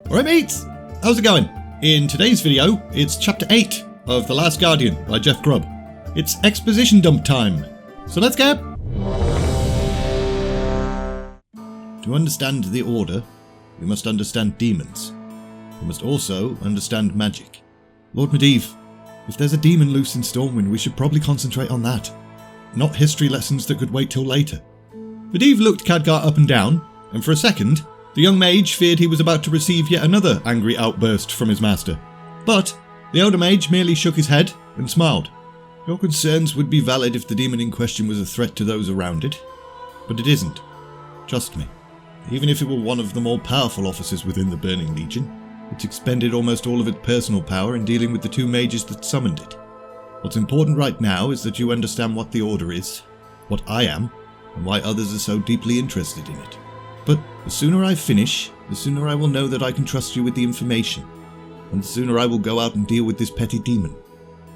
Alright mates, how's it going? In today's video, it's chapter 8 of The Last Guardian by Jeff Grubb. It's exposition dump time, so let's go! To understand the Order, we must understand demons. We must also understand magic. Lord Medivh, if there's a demon loose in Stormwind, we should probably concentrate on that. Not history lessons that could wait till later. Medivh looked Khadgar up and down, and for a second, the young mage feared he was about to receive yet another angry outburst from his master. But the elder mage merely shook his head and smiled. Your concerns would be valid if the demon in question was a threat to those around it, but it isn't. Trust me. Even if it were one of the more powerful officers within the Burning Legion, it's expended almost all of its personal power in dealing with the two mages that summoned it. What's important right now is that you understand what the Order is, what I am, and why others are so deeply interested in it. But the sooner I finish, the sooner I will know that I can trust you with the information, and the sooner I will go out and deal with this petty demon.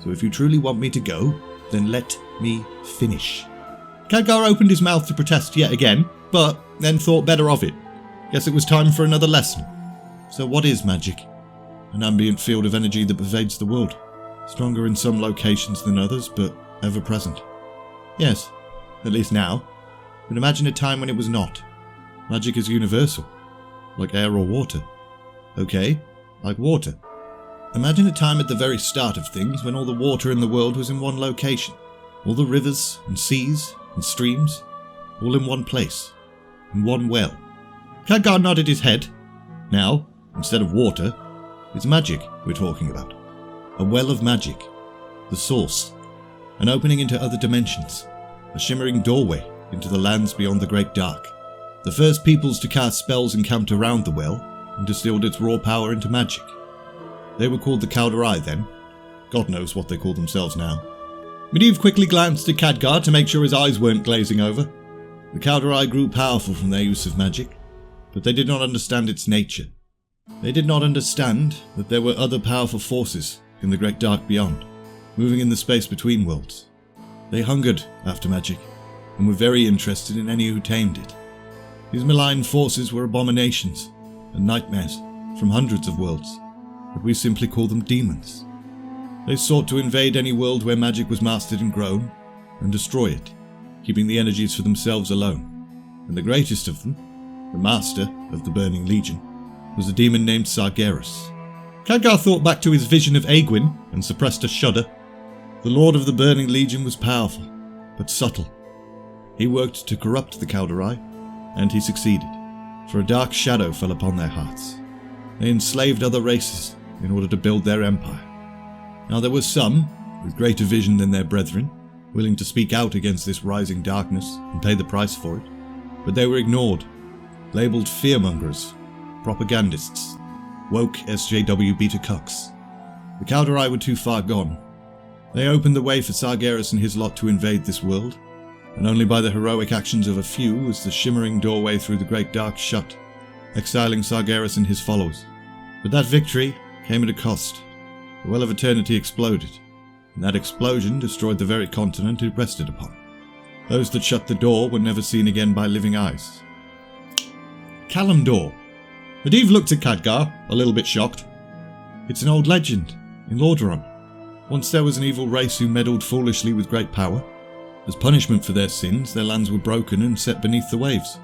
So if you truly want me to go, then let me finish. Khadgar opened his mouth to protest yet again, but then thought better of it. Guess it was time for another lesson. So what is magic? An ambient field of energy that pervades the world. Stronger in some locations than others, but ever present. Yes, at least now. But imagine a time when it was not. Magic is universal, like air or water. Okay, like water. Imagine a time at the very start of things when all the water in the world was in one location. All the rivers and seas and streams, all in one place, in one well. Khadgar nodded his head. Now, instead of water, it's magic we're talking about. A well of magic. The source. An opening into other dimensions. A shimmering doorway into the lands beyond the Great Dark. The first peoples to cast spells encamped around the well and distilled its raw power into magic. They were called the Calderai then. God knows what they call themselves now. Medivh quickly glanced at Khadgar to make sure his eyes weren't glazing over. The Calderai grew powerful from their use of magic, but they did not understand its nature. They did not understand that there were other powerful forces in the Great Dark beyond, moving in the space between worlds. They hungered after magic, and were very interested in any who tamed it. These malign forces were abominations and nightmares from hundreds of worlds, but we simply call them demons. They sought to invade any world where magic was mastered and grown, and destroy it, keeping the energies for themselves alone. And the greatest of them, the master of the Burning Legion, was a demon named Sargeras. Khadgar thought back to his vision of Aegwynn and suppressed a shudder. The Lord of the Burning Legion was powerful, but subtle. He worked to corrupt the Calderai, and he succeeded, for a dark shadow fell upon their hearts. They enslaved other races in order to build their empire. Now there were some, with greater vision than their brethren, willing to speak out against this rising darkness and pay the price for it, but they were ignored, labelled fearmongers, propagandists, woke SJW beta cucks. The Calderai were too far gone. They opened the way for Sargeras and his lot to invade this world, and only by the heroic actions of a few was the shimmering doorway through the Great Dark shut, exiling Sargeras and his followers. But that victory came at a cost. The Well of Eternity exploded, and that explosion destroyed the very continent it rested upon. Those that shut the door were never seen again by living eyes. Kalimdor. Medivh looked at Khadgar, a little bit shocked. It's an old legend, in Lordaeron. Once there was an evil race who meddled foolishly with great power. As punishment for their sins, their lands were broken and set beneath the waves.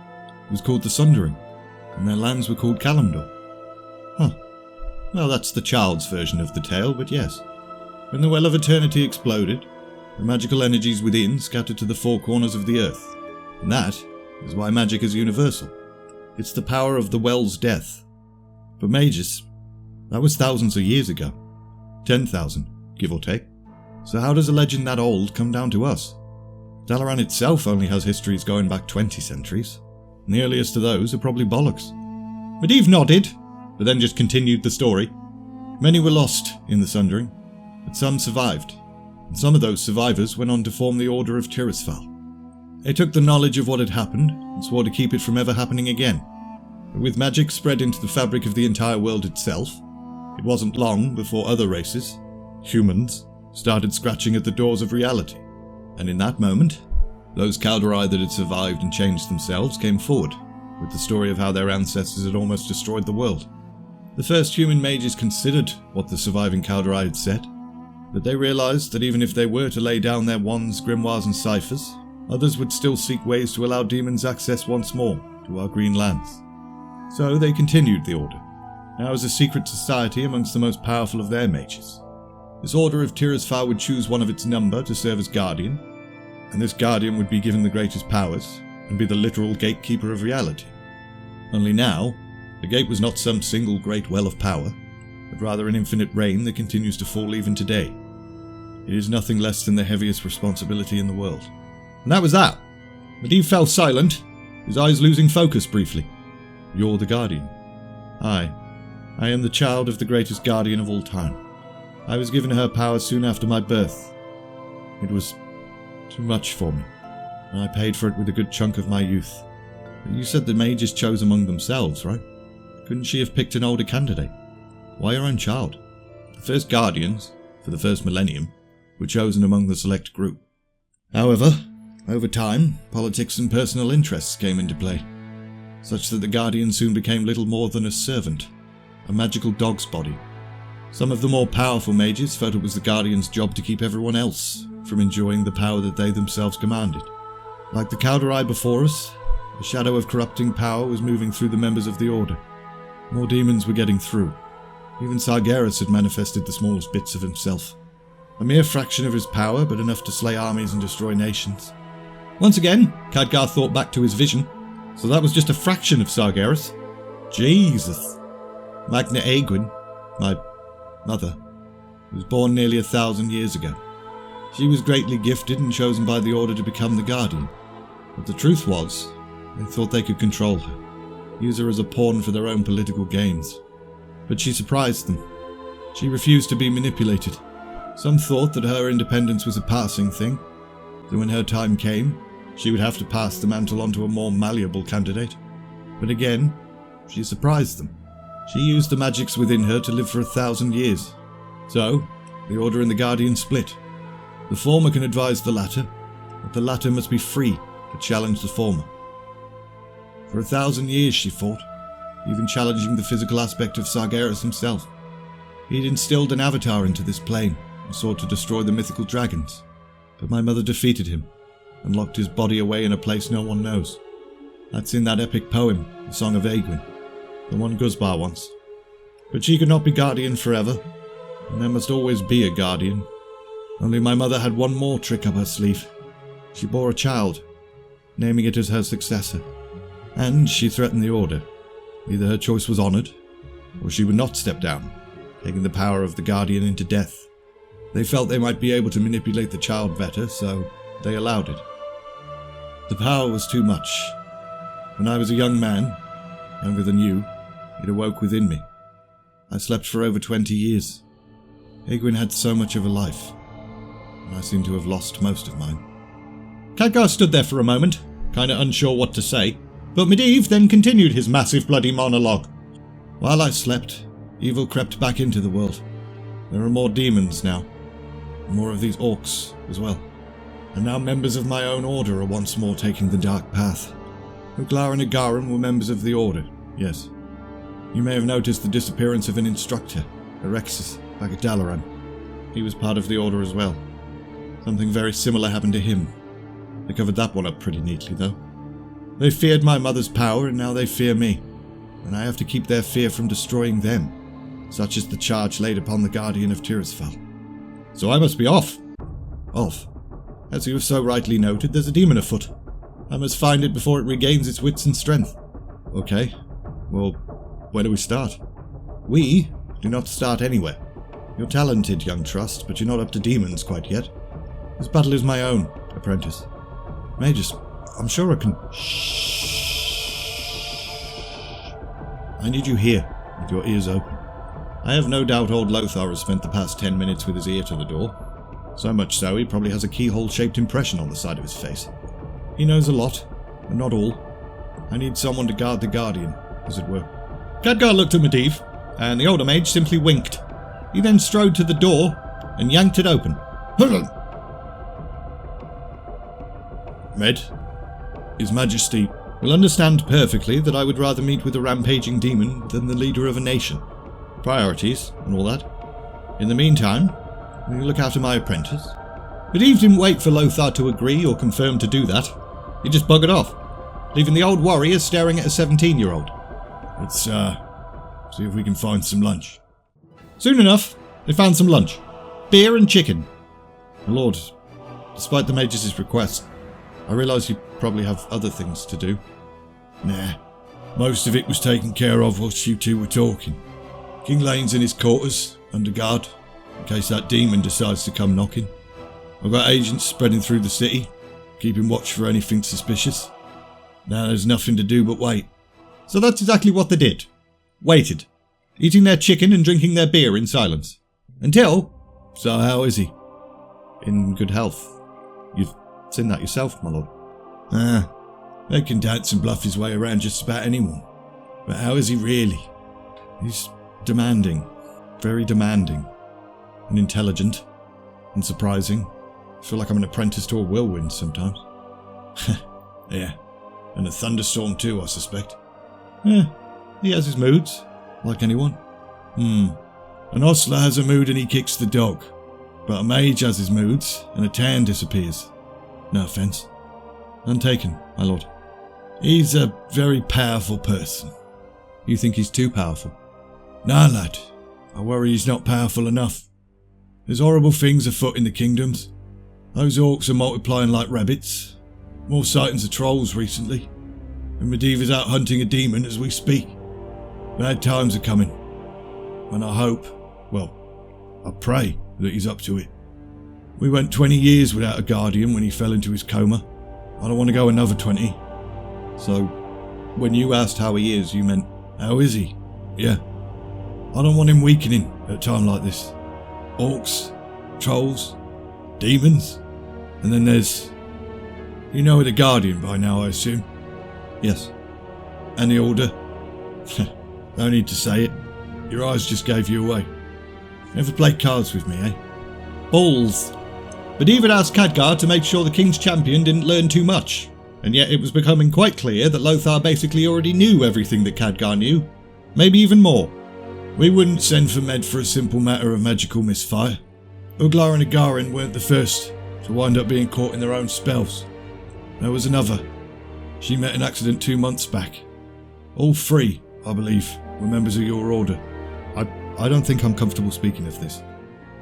It was called the Sundering, and their lands were called Kalimdor. Huh. Well, that's the child's version of the tale, but yes. When the Well of Eternity exploded, the magical energies within scattered to the four corners of the earth. And that is why magic is universal. It's the power of the Well's death. For mages, that was thousands of years ago. 10,000, give or take. So how does a legend that old come down to us? Dalaran itself only has histories going back 20 centuries, and the earliest of those are probably bollocks. Medivh nodded, but then just continued the story. Many were lost in the Sundering, but some survived, and some of those survivors went on to form the Order of Tirisfal. They took the knowledge of what had happened and swore to keep it from ever happening again. But with magic spread into the fabric of the entire world itself, it wasn't long before other races, humans, started scratching at the doors of reality. And in that moment, those Calderai that had survived and changed themselves came forward with the story of how their ancestors had almost destroyed the world. The first human mages considered what the surviving Calderai had said, but they realized that even if they were to lay down their wands, grimoires and ciphers, others would still seek ways to allow demons access once more to our green lands. So they continued the Order, now as a secret society amongst the most powerful of their mages. This Order of Tirisfal would choose one of its number to serve as guardian, and this guardian would be given the greatest powers and be the literal gatekeeper of reality. Only now, the gate was not some single great well of power, but rather an infinite rain that continues to fall even today. It is nothing less than the heaviest responsibility in the world. And that was that. Medivh fell silent, his eyes losing focus briefly. You're the guardian. I am the child of the greatest guardian of all time. I was given her power soon after my birth. It was too much for me, and I paid for it with a good chunk of my youth. But you said the mages chose among themselves, right? Couldn't she have picked an older candidate? Why her own child? The first guardians, for the first millennium, were chosen among the select group. However, over time, politics and personal interests came into play, such that the guardian soon became little more than a servant, a magical dog's body. Some of the more powerful mages felt it was the guardian's job to keep everyone else from enjoying the power that they themselves commanded. Like the Calderai before us, a shadow of corrupting power was moving through the members of the Order. More demons were getting through. Even Sargeras had manifested the smallest bits of himself. A mere fraction of his power, but enough to slay armies and destroy nations. Once again, Khadgar thought back to his vision. So that was just a fraction of Sargeras. Jesus. Magna Aegwyn, my mother, was born nearly 1,000 years ago. She was greatly gifted and chosen by the Order to become the Guardian. But the truth was, they thought they could control her, use her as a pawn for their own political gains. But she surprised them. She refused to be manipulated. Some thought that her independence was a passing thing, that when her time came, she would have to pass the mantle on to a more malleable candidate. But again, she surprised them. She used the magics within her to live for 1,000 years. So, the Order and the Guardian split. The former can advise the latter, but the latter must be free to challenge the former. For 1,000 years she fought, even challenging the physical aspect of Sargeras himself. He'd instilled an avatar into this plane and sought to destroy the mythical dragons, but my mother defeated him and locked his body away in a place no one knows. That's in that epic poem, The Song of Aegwyn, the one Guzbar wants. But she could not be guardian forever, and there must always be a guardian. Only my mother had one more trick up her sleeve. She bore a child, naming it as her successor. And she threatened the Order. Either her choice was honoured, or she would not step down, taking the power of the Guardian into death. They felt they might be able to manipulate the child better, so they allowed it. The power was too much. When I was a young man, younger than you, it awoke within me. I slept for over 20 years. Aegwyn had so much of a life, and I seem to have lost most of mine. Khadgar stood there for a moment, kinda unsure what to say, but Medivh then continued his massive bloody monologue. While I slept, evil crept back into the world. There are more demons now, and more of these orcs as well. And now members of my own Order are once more taking the dark path. Uglar and Agarim were members of the Order, yes. You may have noticed the disappearance of an instructor, Erexus, back at Dalaran. He was part of the Order as well. Something very similar happened to him. They covered that one up pretty neatly, though. They feared my mother's power, and now they fear me. And I have to keep their fear from destroying them. Such is the charge laid upon the Guardian of Tirisfal. So I must be off. Off. As you have so rightly noted, there's a demon afoot. I must find it before it regains its wits and strength. Okay. Well, where do we start? We do not start anywhere. You're talented, young trust, but you're not up to demons quite yet. This battle is my own, apprentice. Magus, I'm sure I can... Shh. I need you here, with your ears open. I have no doubt old Lothar has spent the past 10 minutes with his ear to the door. So much so, he probably has a keyhole-shaped impression on the side of his face. He knows a lot, but not all. I need someone to guard the Guardian, as it were. Khadgar looked at Medivh, and the older mage simply winked. He then strode to the door and yanked it open. Med, His Majesty will understand perfectly that I would rather meet with a rampaging demon than the leader of a nation. priorities and all that. In the meantime, will you look after my apprentice? Medivh didn't wait for Lothar to agree or confirm to do that. He just buggered off, leaving the old warrior staring at a 17-year-old. Let's, see if we can find some lunch. Soon enough, they found some lunch. Beer and chicken. My lord, despite the mage's request, I realise you probably have other things to do. Nah, most of it was taken care of whilst you two were talking. King Lane's in his quarters, under guard, in case that demon decides to come knocking. I've got agents spreading through the city, keeping watch for anything suspicious. Now there's nothing to do but wait. So that's exactly what they did. Waited. Eating their chicken and drinking their beer in silence. Until... So how is he? In good health. You've seen that yourself, my lord. They can dance and bluff his way around just about anyone. But how is he really? He's demanding. Very demanding. And intelligent. And surprising. I feel like I'm an apprentice to a whirlwind sometimes. Yeah. And a thunderstorm too, I suspect. Yeah. He has his moods. Like anyone. An ostler has a mood and he kicks the dog. But a mage has his moods and a tan disappears. No offence. Untaken, my lord. He's a very powerful person. You think he's too powerful? Nah, lad. I worry he's not powerful enough. There's horrible things afoot in the kingdoms. Those orcs are multiplying like rabbits. More sightings of trolls recently. And Medivh is out hunting a demon as we speak. Bad times are coming. And I hope, well, I pray that he's up to it. We went 20 years without a guardian when he fell into his coma. I don't want to go another 20. So, when you asked how he is, you meant, how is he? Yeah. I don't want him weakening at a time like this. Orcs, trolls, demons, and then there's... You know the Guardian by now, I assume? Yes. And the Order? No need to say it. Your eyes just gave you away. Never played cards with me, eh? Balls. Medivh had asked Khadgar to make sure the King's Champion didn't learn too much, and yet it was becoming quite clear that Lothar basically already knew everything that Khadgar knew. Maybe even more. We wouldn't send for Med for a simple matter of magical misfire. Uglar and Agarin weren't the first to wind up being caught in their own spells. There was another. She met an accident 2 months back. All three, I believe, were members of your order. I don't think I'm comfortable speaking of this.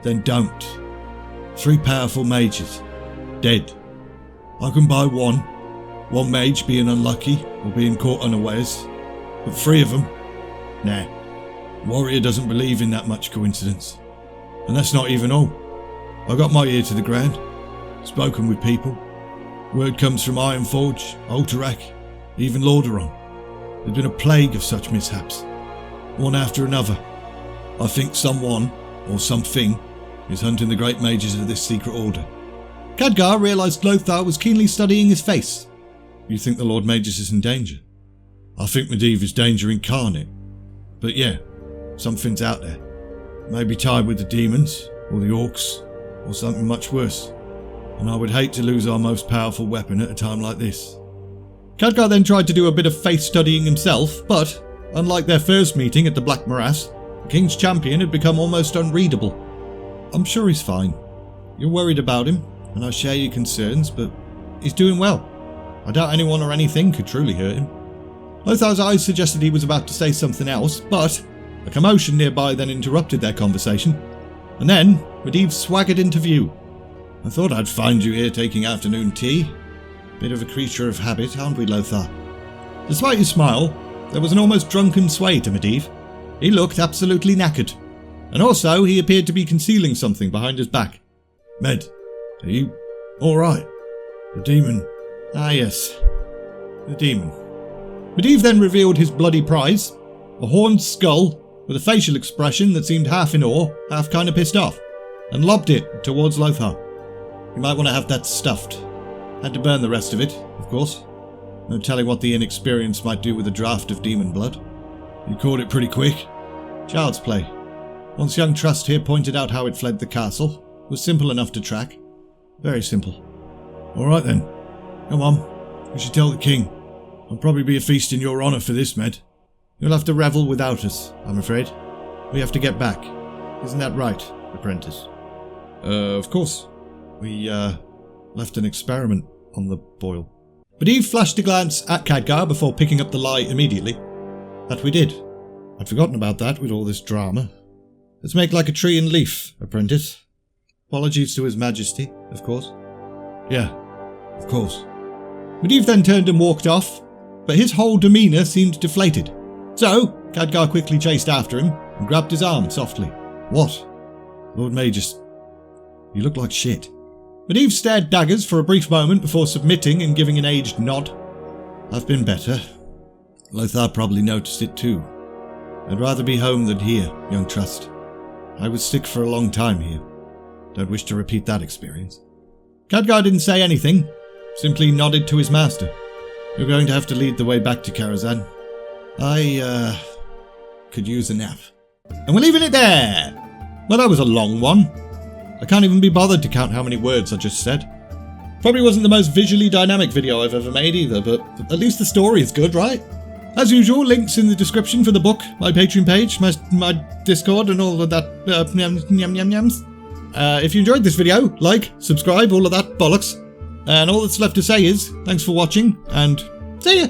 Then don't. 3 powerful mages. Dead. I can buy one mage being unlucky or being caught unawares. But 3 of them? Nah. Warrior doesn't believe in that much coincidence. And that's not even all. I got my ear to the ground. Spoken with people. Word comes from Ironforge, Alterac, even Lordaeron. There's been a plague of such mishaps. One after another. I think someone, or something, is hunting the great mages of this secret order. Khadgar realised Lothar was keenly studying his face. You think the Lord Magus is in danger? I think Medivh is danger incarnate. But yeah, something's out there. Maybe tied with the demons, or the orcs, or something much worse. And I would hate to lose our most powerful weapon at a time like this. Khadgar then tried to do a bit of face studying himself, but, unlike their first meeting at the Black Morass, the King's Champion had become almost unreadable. I'm sure he's fine. You're worried about him, and I share your concerns, but he's doing well. I doubt anyone or anything could truly hurt him. Lothar's eyes suggested he was about to say something else, but a commotion nearby then interrupted their conversation. And then, Medivh swaggered into view. I thought I'd find you here taking afternoon tea. Bit of a creature of habit, aren't we, Lothar? Despite his smile, there was an almost drunken sway to Medivh. He looked absolutely knackered. And also, he appeared to be concealing something behind his back. Med, are you alright? The demon... Ah yes, the demon. Medivh then revealed his bloody prize, a horned skull with a facial expression that seemed half in awe, half kind of pissed off, and lobbed it towards Lothar. You might want to have that stuffed. Had to burn the rest of it, of course. No telling what the inexperience might do with a draft of demon blood. You caught it pretty quick. Child's play. Once young Trust here pointed out how it fled the castle, it was simple enough to track. Very simple. Alright then. Come on. We should tell the king. There'll probably be a feast in your honour for this, Med. You'll have to revel without us, I'm afraid. We have to get back. Isn't that right, apprentice? Of course. We, left an experiment on the boil. Medivh flashed a glance at Khadgar before picking up the lie immediately. That we did. I'd forgotten about that with all this drama. Let's make like a tree and leaf, apprentice. Apologies to His Majesty, of course. Yeah, of course. Medivh then turned and walked off, but his whole demeanour seemed deflated. So, Khadgar quickly chased after him and grabbed his arm softly. What? Lord Magus, you look like shit. Medivh stared daggers for a brief moment before submitting and giving an aged nod. I've been better. Lothar probably noticed it too. I'd rather be home than here, young trust. I was sick for a long time here. Don't wish to repeat that experience. Khadgar didn't say anything, simply nodded to his master. You're going to have to lead the way back to Karazhan. I, could use a nap. And we're leaving it there! Well, that was a long one. I can't even be bothered to count how many words I just said. Probably wasn't the most visually dynamic video I've ever made either, but at least the story is good, right? As usual, links in the description for the book, my Patreon page, my Discord and all of that yams. If you enjoyed this video, like, subscribe, all of that bollocks. And all that's left to say is, thanks for watching, and see ya!